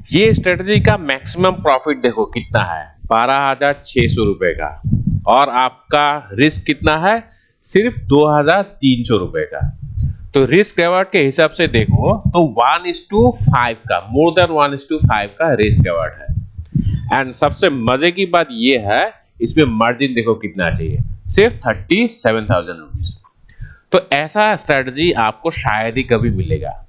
ये स्ट्रेटजी का maximum profit देखो कितना है, 12,600 रुपए का। और आपका रिस्क कितना है, सिर्फ 2,300 रुपए का। तो रिस्क रिवॉर्ड के हिसाब से देखो तो 1:5 का, मोर देन 1:5 का रिस्क रिवॉर्ड है। एंड सबसे मजे की बात ये है, इसमें मार्जिन देखो कितना चाहिए, सिर्फ 37,000 रुपीज। तो ऐसा स्ट्रेटजी आपको शायद ही कभी मिलेगा।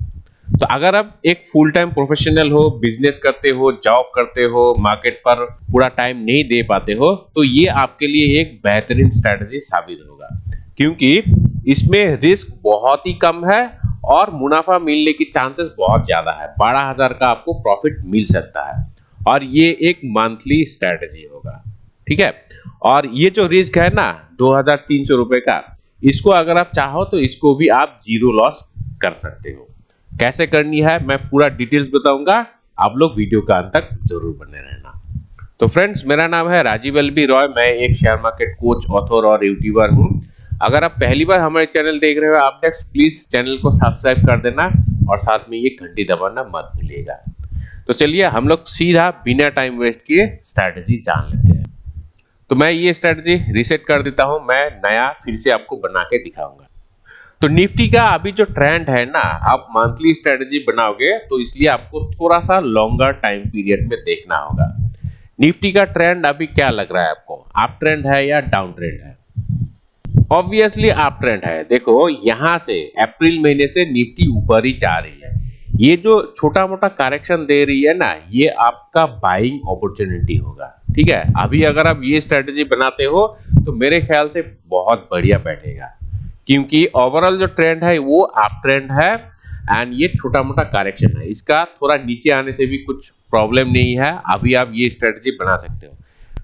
तो अगर आप एक फुल टाइम प्रोफेशनल हो, बिजनेस करते हो, जॉब करते हो, मार्केट पर पूरा टाइम नहीं दे पाते हो, तो ये आपके लिए एक बेहतरीन स्ट्रेटजी साबित होगा, क्योंकि इसमें रिस्क बहुत ही कम है और मुनाफा मिलने की चांसेस बहुत ज्यादा है। 12,000 का आपको प्रॉफिट मिल सकता है और ये एक मंथली स्ट्रेटजी होगा, ठीक है। और ये जो रिस्क है ना 2,300 रुपए का, इसको अगर आप चाहो तो इसको भी आप जीरो लॉस कर सकते हो। कैसे करनी है मैं पूरा डिटेल्स बताऊंगा, आप लोग वीडियो का अंत तक जरूर बने रहना। तो फ्रेंड्स, मेरा नाम है राजीव एल बी रॉय, मैं एक शेयर मार्केट कोच, ऑथर और यूट्यूबर हूं। अगर आप पहली बार हमारे चैनल देख रहे हो, आप प्लीज चैनल को सब्सक्राइब कर देना और साथ में ये घंटी दबाना मत भूलिएगा। तो चलिए हम लोग सीधा बिना टाइम वेस्ट किए स्ट्रैटेजी जान लेते हैं। तो मैं ये स्ट्रैटेजी रीसेट कर देता हूं, मैं नया फिर से आपको बना के दिखाऊंगा। तो निफ्टी का अभी जो ट्रेंड है ना, आप मंथली स्ट्रेटजी बनाओगे तो इसलिए आपको थोड़ा सा लॉन्गर टाइम पीरियड में देखना होगा। निफ्टी का ट्रेंड अभी क्या लग रहा है आपको, अप ट्रेंड है या डाउन ट्रेंड है? ऑब्वियसली अप ट्रेंड है। देखो यहां से अप्रैल महीने से निफ्टी ऊपर ही जा रही है। ये जो छोटा मोटा करेक्शन दे रही है ना, ये आपका बाइंग अपॉर्चुनिटी होगा, ठीक है। अभी अगर आप ये स्ट्रेटजी बनाते हो तो मेरे ख्याल से बहुत बढ़िया बैठेगा, क्योंकि ओवरऑल जो ट्रेंड है वो अप ट्रेंड है एंड ये छोटा मोटा करेक्शन है। इसका थोड़ा नीचे आने से भी कुछ प्रॉब्लम नहीं है, अभी आप ये स्ट्रेटजी बना सकते हो।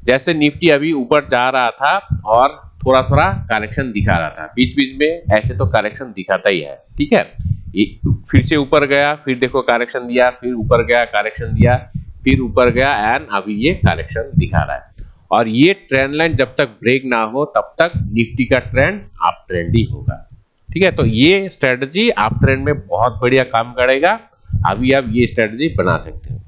जैसे निफ्टी अभी ऊपर जा रहा था और थोड़ा थोड़ा करेक्शन दिखा रहा था, बीच बीच में ऐसे तो करेक्शन दिखाता ही है, ठीक है। ये फिर से ऊपर गया, फिर देखो करेक्शन दिया, फिर ऊपर गया, करेक्शन दिया, फिर ऊपर गया एंड अभी ये करेक्शन दिखा रहा है। और ये ट्रेंड लाइन जब तक ब्रेक ना हो तब तक निफ्टी का ट्रेंड अप ट्रेंड ही होगा, ठीक है। तो ये स्ट्रेटजी अप ट्रेंड में बहुत बढ़िया काम करेगा, अभी आप ये स्ट्रेटजी बना सकते हो।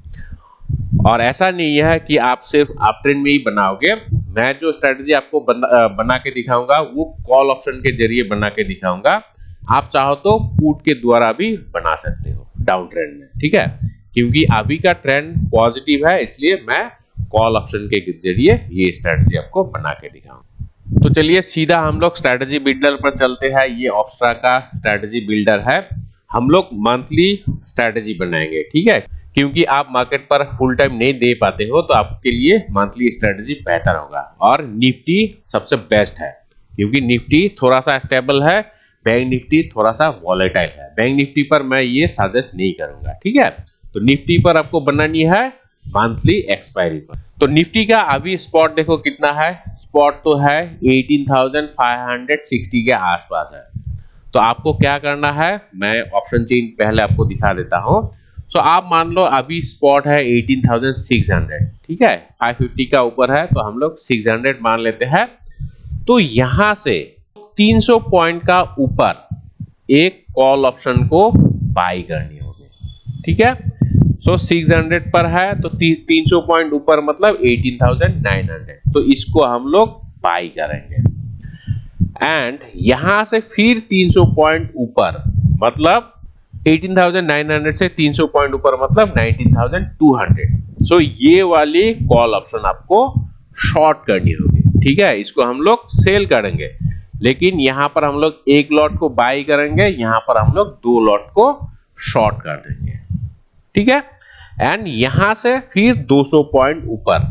और ऐसा नहीं है कि आप सिर्फ अप ट्रेंड में ही बनाओगे, मैं जो स्ट्रेटजी आपको बना के दिखाऊंगा वो कॉल ऑप्शन के जरिए बना के दिखाऊंगा। आप चाहो तो पुट के द्वारा भी बना सकते हो डाउन ट्रेंड में, ठीक है। क्योंकि अभी का ट्रेंड पॉजिटिव है, इसलिए मैं कॉल ऑप्शन के जरिए ये स्ट्रेटजी आपको बना के दिखाऊं। तो चलिए सीधा हम लोग स्ट्रेटजी बिल्डर पर चलते हैं। ये ऑप्स्ट्रा का स्ट्रेटजी बिल्डर है। हम लोग मंथली स्ट्रेटजी बनाएंगे, ठीक है। क्योंकि आप मार्केट पर फुल टाइम नहीं दे पाते हो तो आपके लिए मंथली स्ट्रेटजी बेहतर होगा। और निफ्टी सबसे बेस्ट है, क्योंकि निफ्टी थोड़ा सा स्टेबल है, बैंक निफ्टी थोड़ा सा वॉलेटाइल है। बैंक निफ्टी पर मैं ये सजेस्ट नहीं करूंगा, ठीक है। तो निफ्टी पर आपको बनानी है मंथली एक्सपायरी पर। तो निफ्टी का अभी स्पॉट देखो कितना है, स्पॉट तो है 18,560 के आसपास है। तो आपको क्या करना है, मैं ऑप्शन चेन पहले आपको दिखा देता हूं। सो आप मान लो अभी स्पॉट है 18,600, ठीक है, 550 का ऊपर है तो हम लोग 600 मान लेते हैं। तो यहां से 300 पॉइंट का ऊपर एक कॉल ऑप्शन को बाई करनी होगी, ठीक है। सो 600 पर है तो 300 पॉइंट ऊपर मतलब 18,900, तो इसको हम लोग बाई करेंगे। एंड यहां से फिर 300 पॉइंट ऊपर मतलब 18,900 से 300 पॉइंट ऊपर मतलब 19,200। सो ये वाली कॉल ऑप्शन आपको शॉर्ट करनी होगी, ठीक है। इसको हम लोग सेल करेंगे, लेकिन यहां पर हम लोग एक लॉट को बाई करेंगे, यहां पर हम लोग 2 लॉट को शॉर्ट कर देंगे, ठीक है। एंड यहां से फिर 200 पॉइंट ऊपर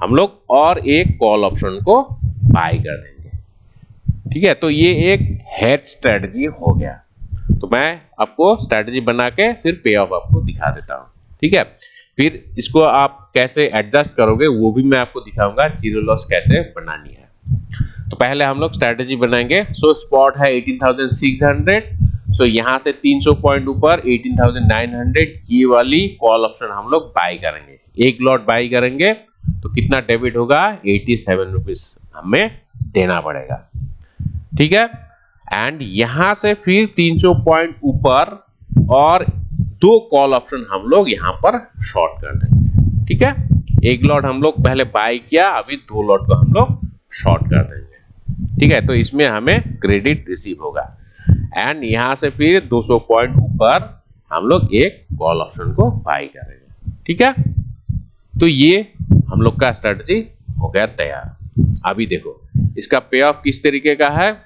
हम लोग और एक कॉल ऑप्शन को बाय कर देंगे, ठीक है। तो ये एक हेज स्ट्रेटजी हो गया। तो मैं आपको स्ट्रेटजी बना के फिर पे ऑफ आपको दिखा देता हूं, ठीक है। फिर इसको आप कैसे एडजस्ट करोगे वो भी मैं आपको दिखाऊंगा, जीरो लॉस कैसे बनानी है। तो पहले हम लोग स्ट्रेटजी बनाएंगे। सो स्पॉट है 18,600, सो यहां से 300 पॉइंट ऊपर 18,900, ये वाली कॉल ऑप्शन हम लोग बाय करेंगे, एक लॉट बाय करेंगे तो कितना डेबिट होगा, 87 रुपीज हमें देना पड़ेगा, ठीक है। एंड यहां से फिर 300 पॉइंट ऊपर और 2 कॉल ऑप्शन हम लोग यहाँ पर शॉर्ट कर देंगे। ठीक है, एक लॉट हम लोग पहले बाय किया, अभी 2 लॉट को हम लोग शॉर्ट कर देंगे। ठीक है, तो इसमें हमें क्रेडिट रिसीव होगा एंड यहाँ से फिर 200 पॉइंट ऊपर हम लोग एक कॉल ऑप्शन को बाय करेंगे। ठीक है, तो ये हम लोग का स्ट्रेटजी हो गया तैयार। अभी देखो इसका पे ऑफ किस तरीके का है।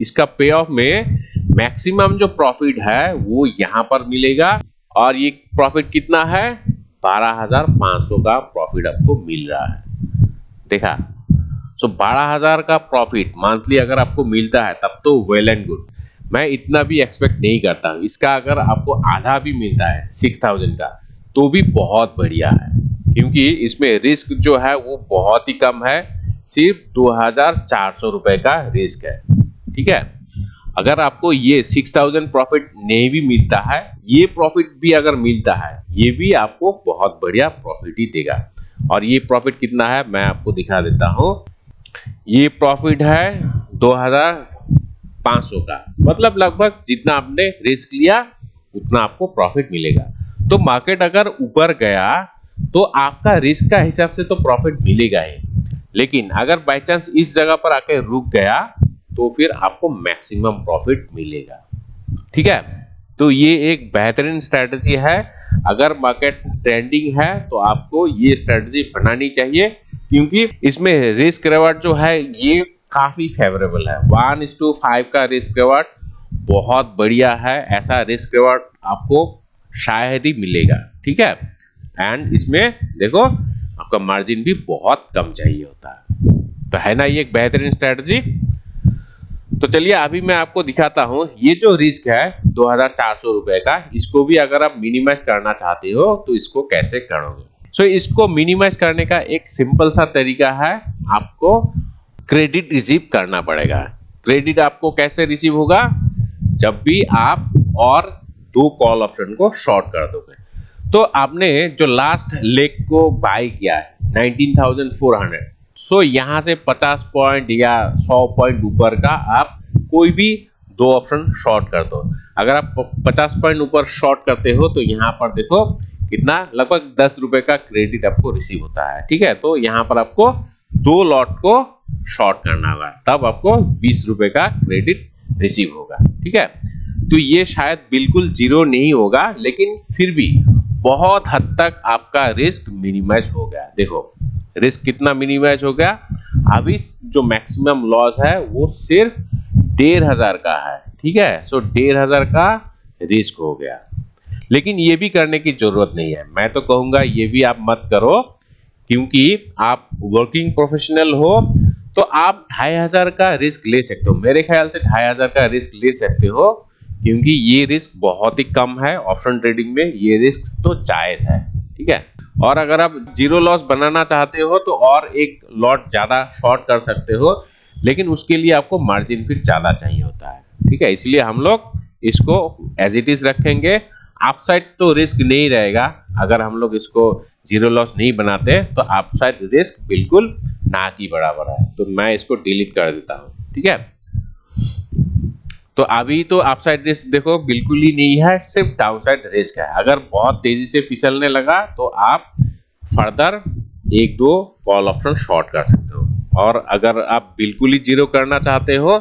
इसका पे ऑफ में मैक्सिमम जो प्रॉफिट है वो यहाँ पर मिलेगा और ये प्रॉफिट कितना है, 12,500 का प्रॉफिट आपको मिल रहा है। देखा, सो 12,000 का प्रॉफिट मंथली अगर आपको मिलता है तब तो वेल एंड गुड। मैं इतना भी एक्सपेक्ट नहीं करता, इसका अगर आपको आधा भी मिलता है 6,000 का तो भी बहुत बढ़िया है, क्योंकि इसमें रिस्क जो है वो बहुत ही कम है, सिर्फ 2,400 रुपए का रिस्क है। ठीक है, अगर आपको ये 6,000 प्रॉफिट नहीं भी मिलता है, ये प्रॉफिट भी अगर मिलता है, ये भी आपको बहुत बढ़िया प्रॉफिट ही देगा। और ये प्रॉफिट कितना है मैं आपको दिखा देता हूँ। ये प्रॉफिट है 2,500 का, मतलब लगभग जितना आपने रिस्क लिया उतना आपको प्रॉफिट मिलेगा। तो मार्केट अगर ऊपर गया तो आपका रिस्क का हिसाब से तो प्रॉफिट मिलेगा ही, लेकिन अगर बाय चांस इस जगह पर आके रुक गया तो फिर आपको मैक्सिमम प्रॉफिट मिलेगा। ठीक है, तो ये एक बेहतरीन स्ट्रेटजी है। अगर मार्केट ट्रेंडिंग है तो आपको ये स्ट्रेटजी बनानी चाहिए, क्योंकि इसमें रिस्क रिवार्ड जो है ये काफी फेवरेबल है। 1:5 का रिस्क रिवार्ड बहुत बढ़िया है, ऐसा रिस्क रिवार्ड आपको शायद ही मिलेगा। ठीक है, एंड इसमें देखो आपका मार्जिन भी बहुत कम चाहिए होता है, तो है ना ये एक बेहतरीन स्ट्रेटजी। तो चलिए अभी मैं आपको दिखाता हूँ ये जो रिस्क है 2,400 रुपए का, इसको भी अगर आप मिनिमाइज करना चाहते हो तो इसको कैसे करोगे। सो इसको मिनिमाइज करने का एक सिंपल सा तरीका है, आपको क्रेडिट रिसीव करना पड़ेगा। क्रेडिट आपको कैसे रिसीव होगा, जब भी आप और 2 कॉल ऑप्शन को शॉर्ट कर दोगे। तो आपने जो लास्ट लेग को बाय किया है 19,400, सो यहाँ से 50 पॉइंट या 100 पॉइंट ऊपर का आप कोई भी 2 ऑप्शन शॉर्ट कर दो। अगर आप 50 पॉइंट ऊपर शॉर्ट करते हो तो यहाँ पर देखो कितना, लगभग 10 रुपए का क्रेडिट आपको रिसीव होता है। ठीक है, तो यहाँ पर आपको 2 लॉट को शॉर्ट करना होगा, तब आपको 20 रुपए का क्रेडिट रिसीव होगा। ठीक है, तो ये शायद बिल्कुल जीरो नहीं होगा, लेकिन फिर भी बहुत हद तक आपका रिस्क मिनिमाइज हो गया। देखो रिस्क कितना मिनिमाइज हो गया, अभी जो मैक्सिमम लॉस है वो सिर्फ 1,500 का है। ठीक है, सो 1,500 का रिस्क हो गया, लेकिन ये भी करने की जरूरत नहीं है। मैं तो कहूंगा ये भी आप मत करो, क्योंकि आप वर्किंग प्रोफेशनल हो तो आप 2,500 का रिस्क ले सकते हो। मेरे ख्याल से 2,500 का रिस्क ले सकते हो, क्योंकि ये रिस्क बहुत ही कम है। ऑप्शन ट्रेडिंग में ये रिस्क तो जायज है। ठीक है, और अगर आप जीरो लॉस बनाना चाहते हो तो और एक लॉट ज्यादा शॉर्ट कर सकते हो, लेकिन उसके लिए आपको मार्जिन फिर ज्यादा चाहिए होता है। ठीक है, इसलिए हम लोग इसको एज इट इज रखेंगे। अपसाइड तो रिस्क नहीं रहेगा, अगर हम लोग इसको जीरो लॉस नहीं बनाते तो अपसाइड रिस्क बिल्कुल ना की बराबर है, तो मैं इसको डिलीट कर देता हूँ। ठीक है, तो अभी तो अपसाइड रिस्क देखो बिल्कुल ही नहीं है, सिर्फ डाउनसाइड रिस्क है। अगर बहुत तेजी से फिसलने लगा तो आप फर्दर 1-2 कॉल ऑप्शन शॉर्ट कर सकते हो, और अगर आप बिल्कुल ही जीरो करना चाहते हो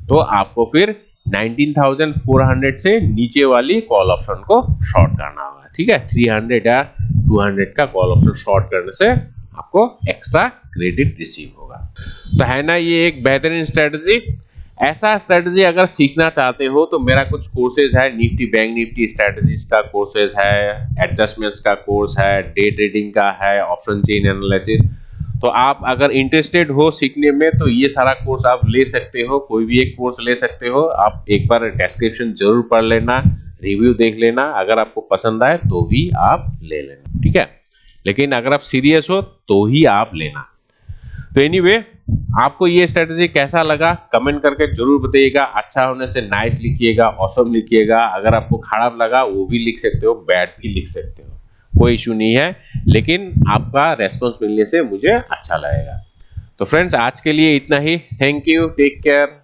तो आपको फिर 19,400 से नीचे वाली कॉल ऑप्शन को शॉर्ट करना होगा। ठीक है, 300 या 200 का कॉल ऑप्शन शॉर्ट करने से आपको एक्स्ट्रा क्रेडिट रिसीव होगा। तो है ना ये एक बेहतरीन स्ट्रेटजी। ऐसा स्ट्रेटजी अगर सीखना चाहते हो तो मेरा कुछ कोर्सेज है, निफ्टी बैंक निफ्टी स्ट्रेटजीज का कोर्सेज है, एडजस्टमेंट्स का कोर्स है, डे ट्रेडिंग का है, ऑप्शन चेन एनालिसिस। तो आप अगर इंटरेस्टेड हो सीखने में तो ये सारा कोर्स आप ले सकते हो, कोई भी एक कोर्स ले सकते हो। आप एक बार डिस्क्रिप्शन जरूर पढ़ लेना, रिव्यू देख लेना, अगर आपको पसंद आए तो भी आप ले लेना। ठीक है, लेकिन अगर आप सीरियस हो तो ही आप लेना। तो एनीवे, आपको ये स्ट्रेटजी कैसा लगा कमेंट करके जरूर बताइएगा। अच्छा होने से नाइस लिखिएगा, ऑसम लिखिएगा। अगर आपको खराब लगा वो भी लिख सकते हो, बैड भी लिख सकते हो, कोई इशू नहीं है, लेकिन आपका रेस्पॉन्स मिलने से मुझे अच्छा लगेगा। तो फ्रेंड्स आज के लिए इतना ही। Thank you, take care.